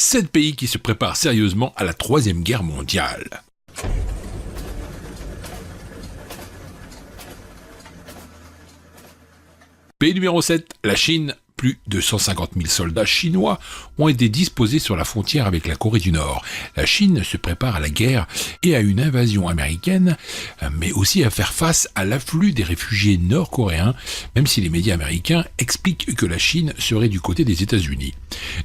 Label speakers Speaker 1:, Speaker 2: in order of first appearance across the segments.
Speaker 1: 7 pays qui se préparent sérieusement à la Troisième Guerre mondiale. Pays numéro 7, la Chine. Plus de 150 000 soldats chinois ont été disposés sur la frontière avec la Corée du Nord. La Chine se prépare à la guerre et à une invasion américaine, mais aussi à faire face à l'afflux des réfugiés nord-coréens, même si les médias américains expliquent que la Chine serait du côté des États-Unis.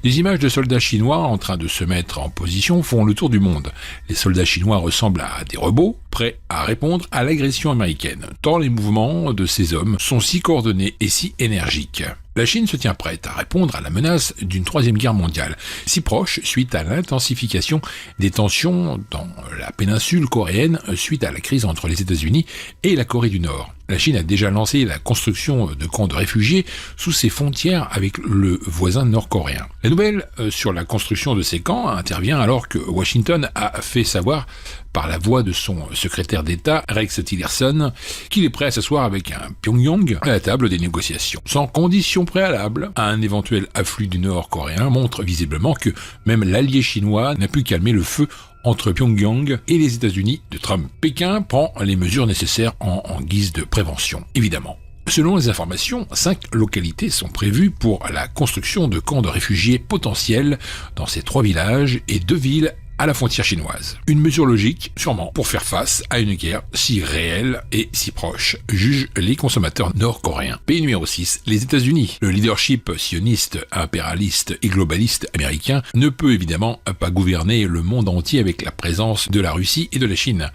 Speaker 1: Des images de soldats chinois en train de se mettre en position font le tour du monde. Les soldats chinois ressemblent à des robots, prêts à répondre à l'agression américaine, tant les mouvements de ces hommes sont si coordonnés et si énergiques. La Chine se tient prête à répondre à la menace d'une troisième guerre mondiale, si proche suite à l'intensification des tensions dans la péninsule coréenne suite à la crise entre les États-Unis et la Corée du Nord. La Chine a déjà lancé la construction de camps de réfugiés sous ses frontières avec le voisin nord-coréen. La nouvelle sur la construction de ces camps intervient alors que Washington a fait savoir par la voix de son secrétaire d'État, Rex Tillerson, qu'il est prêt à s'asseoir avec un Pyongyang à la table des négociations. Sans condition préalable à un éventuel afflux du nord-coréen montre visiblement que même l'allié chinois n'a pu calmer le feu entre Pyongyang et les États-Unis de Trump. Pékin prend les mesures nécessaires en guise de prévention, évidemment. Selon les informations, 5 localités sont prévues pour la construction de camps de réfugiés potentiels dans ces 3 villages et 2 villes à la frontière chinoise. Une mesure logique, sûrement, pour faire face à une guerre si réelle et si proche, jugent les consommateurs nord-coréens. Pays numéro 6, les États-Unis. Le leadership sioniste, impérialiste et globaliste américain ne peut évidemment pas gouverner le monde entier avec la présence de la Russie et de la Chine.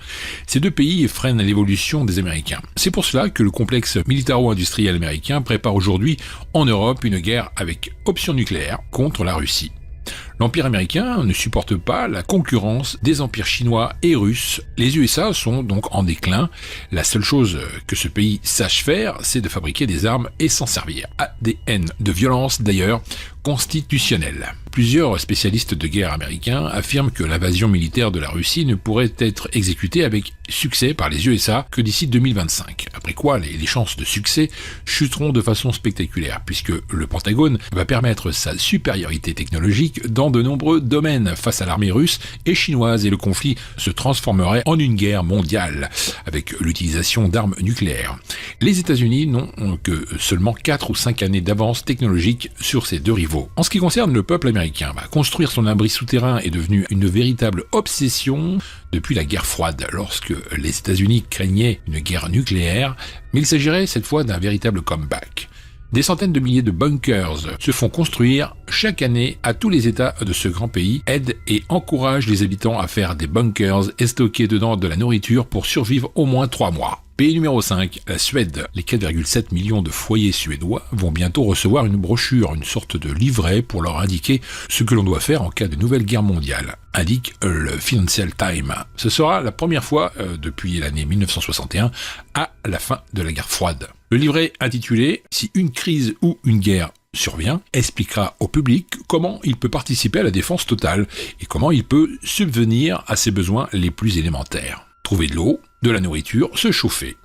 Speaker 1: Ces 2 pays freinent l'évolution des Américains. C'est pour cela que le complexe militaro-industriel américain prépare aujourd'hui en Europe une guerre avec option nucléaire contre la Russie. L'Empire américain ne supporte pas la concurrence des empires chinois et russes. Les USA sont donc en déclin. La seule chose que ce pays sache faire, c'est de fabriquer des armes et s'en servir. ADN de violence d'ailleurs constitutionnelle. Plusieurs spécialistes de guerre américains affirment que l'invasion militaire de la Russie ne pourrait être exécutée avec succès par les USA que d'ici 2025. Après quoi, les chances de succès chuteront de façon spectaculaire, puisque le Pentagone va permettre sa supériorité technologique dans de nombreux domaines face à l'armée russe et chinoise, et le conflit se transformerait en une guerre mondiale, avec l'utilisation d'armes nucléaires. Les États-Unis n'ont que seulement 4 ou 5 années d'avance technologique sur ces 2 rivaux. En ce qui concerne le peuple américain, construire son abri souterrain est devenu une véritable obsession depuis la guerre froide, lorsque les États-Unis craignaient une guerre nucléaire, mais il s'agirait cette fois d'un véritable comeback. Des centaines de milliers de bunkers se font construire chaque année à tous les États de ce grand pays, aident et encouragent les habitants à faire des bunkers et stocker dedans de la nourriture pour survivre au moins 3 mois. Pays numéro 5, la Suède. Les 4,7 millions de foyers suédois vont bientôt recevoir une brochure, une sorte de livret pour leur indiquer ce que l'on doit faire en cas de nouvelle guerre mondiale, indique le Financial Times. Ce sera la première fois depuis l'année 1961 à la fin de la guerre froide. Le livret intitulé « Si une crise ou une guerre survient » expliquera au public comment il peut participer à la défense totale et comment il peut subvenir à ses besoins les plus élémentaires. Trouver de l'eau, de la nourriture, se chauffer.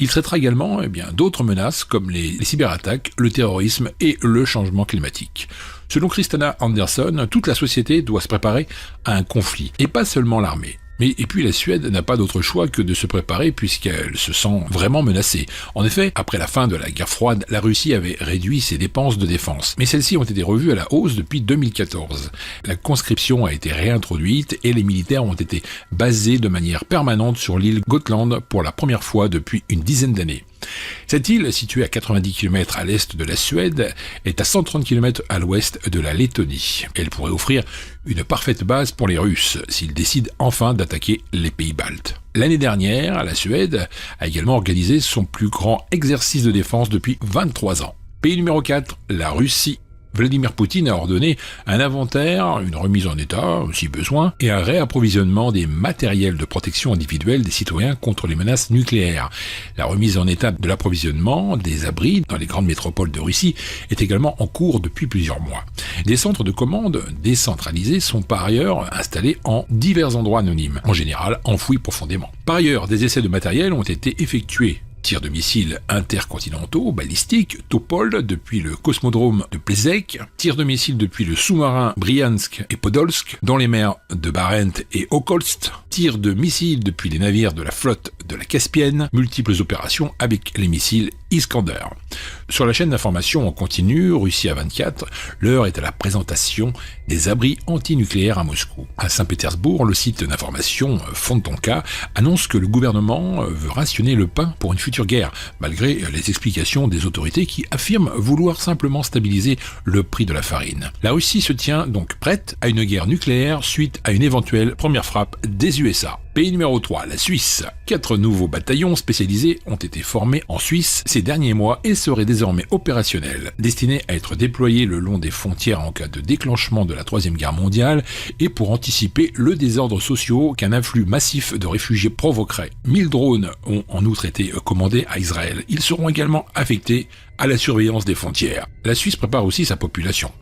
Speaker 1: Il traitera également d'autres menaces comme les cyberattaques, le terrorisme et le changement climatique. Selon Christina Anderson, toute la société doit se préparer à un conflit, et pas seulement l'armée. Et puis la Suède n'a pas d'autre choix que de se préparer puisqu'elle se sent vraiment menacée. En effet, après la fin de la guerre froide, la Russie avait réduit ses dépenses de défense. Mais celles-ci ont été revues à la hausse depuis 2014. La conscription a été réintroduite et les militaires ont été basés de manière permanente sur l'île Gotland pour la première fois depuis une dizaine d'années. Cette île, située à 90 km à l'est de la Suède, est à 130 km à l'ouest de la Lettonie. Elle pourrait offrir une parfaite base pour les Russes s'ils décident enfin d'attaquer les pays baltes. L'année dernière, la Suède a également organisé son plus grand exercice de défense depuis 23 ans. Pays numéro 4, la Russie. Vladimir Poutine a ordonné un inventaire, une remise en état, si besoin, et un réapprovisionnement des matériels de protection individuelle des citoyens contre les menaces nucléaires. La remise en état de l'approvisionnement des abris dans les grandes métropoles de Russie est également en cours depuis plusieurs mois. Des centres de commande décentralisés sont par ailleurs installés en divers endroits anonymes, en général enfouis profondément. Par ailleurs, des essais de matériel ont été effectués Tirs de missiles intercontinentaux, balistiques, Topol depuis le cosmodrome de Plezek, tirs de missiles depuis le sous-marin Briansk et Podolsk dans les mers de Barents et Okolsk, tirs de missiles depuis les navires de la flotte de la Caspienne, multiples opérations avec les missiles Iskander. Sur la chaîne d'information en continu, Russie à 24, l'heure est à la présentation des abris antinucléaires à Moscou. À Saint-Pétersbourg, le site d'information Fontonka annonce que le gouvernement veut rationner le pain pour une future guerre, malgré les explications des autorités qui affirment vouloir simplement stabiliser le prix de la farine. La Russie se tient donc prête à une guerre nucléaire suite à une éventuelle première frappe des USA. Pays numéro 3, la Suisse. 4 nouveaux bataillons spécialisés ont été formés en Suisse ces derniers mois et seraient désormais opérationnels, destinés à être déployés le long des frontières en cas de déclenchement de la Troisième Guerre mondiale et pour anticiper le désordre social qu'un afflux massif de réfugiés provoquerait. 1000 drones ont en outre été commandés à Israël. Ils seront également affectés à la surveillance des frontières. La Suisse prépare aussi sa population.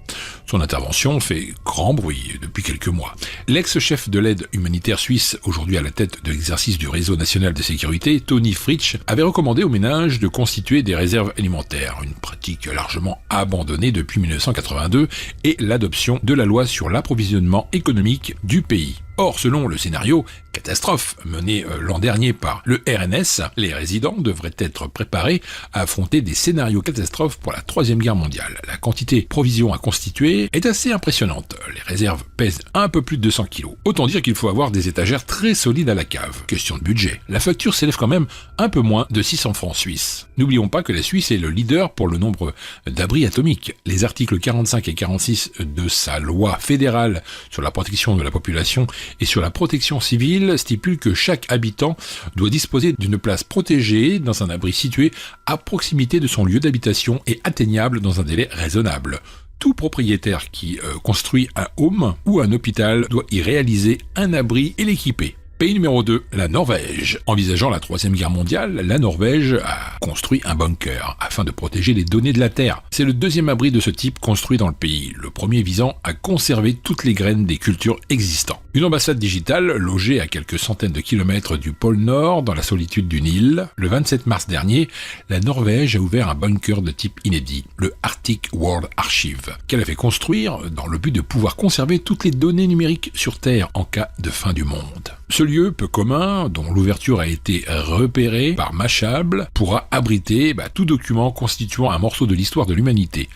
Speaker 1: Son intervention fait grand bruit depuis quelques mois. L'ex-chef de l'aide humanitaire suisse, aujourd'hui à la tête de l'exercice du réseau national de sécurité, Tony Fritsch, avait recommandé aux ménages de constituer des réserves alimentaires, une pratique largement abandonnée depuis 1982 et l'adoption de la loi sur l'approvisionnement économique du pays. Or, selon le scénario catastrophe mené l'an dernier par le RNS, les résidents devraient être préparés à affronter des scénarios catastrophes pour la Troisième Guerre mondiale. La quantité de provisions à constituer est assez impressionnante. Les réserves pèsent un peu plus de 200 kilos. Autant dire qu'il faut avoir des étagères très solides à la cave. Question de budget. La facture s'élève quand même un peu moins de 600 francs suisses. N'oublions pas que la Suisse est le leader pour le nombre d'abris atomiques. Les articles 45 et 46 de sa loi fédérale sur la protection de la population et sur la protection civile stipule que chaque habitant doit disposer d'une place protégée dans un abri situé à proximité de son lieu d'habitation et atteignable dans un délai raisonnable. Tout propriétaire qui construit un home ou un hôpital doit y réaliser un abri et l'équiper. Pays numéro 2, la Norvège. Envisageant la Troisième Guerre mondiale, la Norvège a construit un bunker afin de protéger les données de la Terre. C'est le deuxième abri de ce type construit dans le pays, le premier visant à conserver toutes les graines des cultures existantes. Une ambassade digitale logée à quelques centaines de kilomètres du pôle Nord, dans la solitude d'une île. Le 27 mars dernier, la Norvège a ouvert un bunker de type inédit, le Arctic World Archive, qu'elle a fait construire dans le but de pouvoir conserver toutes les données numériques sur Terre en cas de fin du monde. Ce lieu peu commun, dont l'ouverture a été repérée par Mashable, pourra abriter tout document constituant un morceau de l'histoire de l'humanité.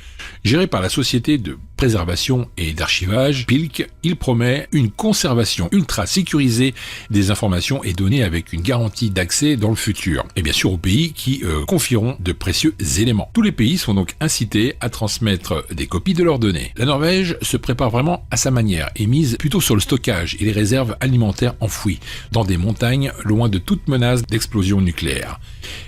Speaker 1: Géré par la société de préservation et d'archivage Pilk, il promet une conservation ultra sécurisée des informations et données avec une garantie d'accès dans le futur. Et bien sûr aux pays qui confieront de précieux éléments. Tous les pays sont donc incités à transmettre des copies de leurs données. La Norvège se prépare vraiment à sa manière et mise plutôt sur le stockage et les réserves alimentaires enfouies dans des montagnes loin de toute menace d'explosion nucléaire.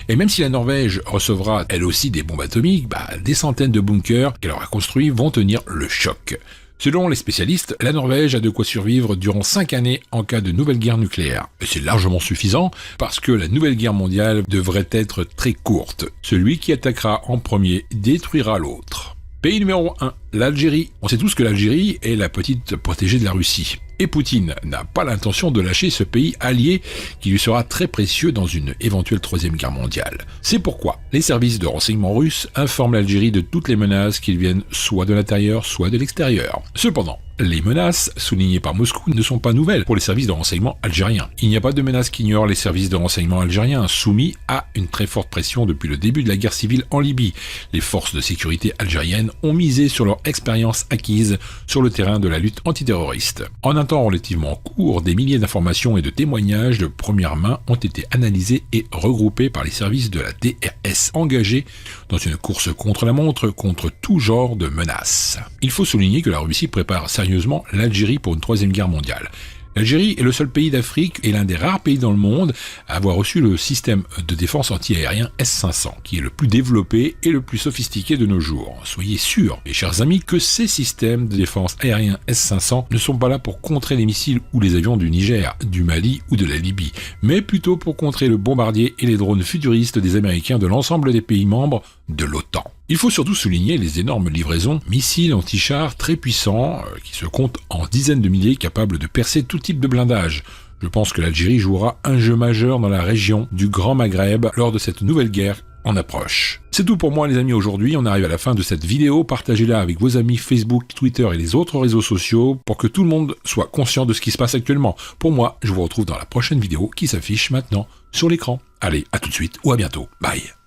Speaker 1: Et même si la Norvège recevra elle aussi des bombes atomiques, des centaines de bunkers qu'elle aura construits vont tenir le choc. Selon les spécialistes, la Norvège a de quoi survivre durant 5 années en cas de nouvelle guerre nucléaire. Et c'est largement suffisant parce que la nouvelle guerre mondiale devrait être très courte. Celui qui attaquera en premier détruira l'autre. Pays numéro 1, l'Algérie. On sait tous que l'Algérie est la petite protégée de la Russie. Et Poutine n'a pas l'intention de lâcher ce pays allié qui lui sera très précieux dans une éventuelle Troisième Guerre mondiale. C'est pourquoi les services de renseignement russes informent l'Algérie de toutes les menaces qui viennent soit de l'intérieur, soit de l'extérieur. Cependant, les menaces soulignées par Moscou ne sont pas nouvelles pour les services de renseignement algériens. Il n'y a pas de menace qu'ignorent les services de renseignement algériens, soumis à une très forte pression depuis le début de la guerre civile en Libye. Les forces de sécurité algériennes ont misé sur leur expérience acquise sur le terrain de la lutte antiterroriste. En un temps relativement court, des milliers d'informations et de témoignages de première main ont été analysés et regroupés par les services de la DRS engagés dans une course contre la montre contre tout genre de menaces. Il faut souligner que la Russie prépare sérieusement l'Algérie pour une Troisième Guerre mondiale. L'Algérie est le seul pays d'Afrique et l'un des rares pays dans le monde à avoir reçu le système de défense anti-aérien S-500, qui est le plus développé et le plus sophistiqué de nos jours. Soyez sûrs, mes chers amis, que ces systèmes de défense aérien S-500 ne sont pas là pour contrer les missiles ou les avions du Niger, du Mali ou de la Libye, mais plutôt pour contrer le bombardier et les drones futuristes des Américains de l'ensemble des pays membres de l'OTAN. Il faut surtout souligner les énormes livraisons missiles anti-chars très puissants qui se comptent en dizaines de milliers capables de percer tout type de blindage. Je pense que l'Algérie jouera un jeu majeur dans la région du Grand Maghreb lors de cette nouvelle guerre en approche. C'est tout pour moi les amis aujourd'hui, on arrive à la fin de cette vidéo, partagez-la avec vos amis Facebook, Twitter et les autres réseaux sociaux pour que tout le monde soit conscient de ce qui se passe actuellement. Pour moi, je vous retrouve dans la prochaine vidéo qui s'affiche maintenant sur l'écran. Allez, à tout de suite ou à bientôt, bye.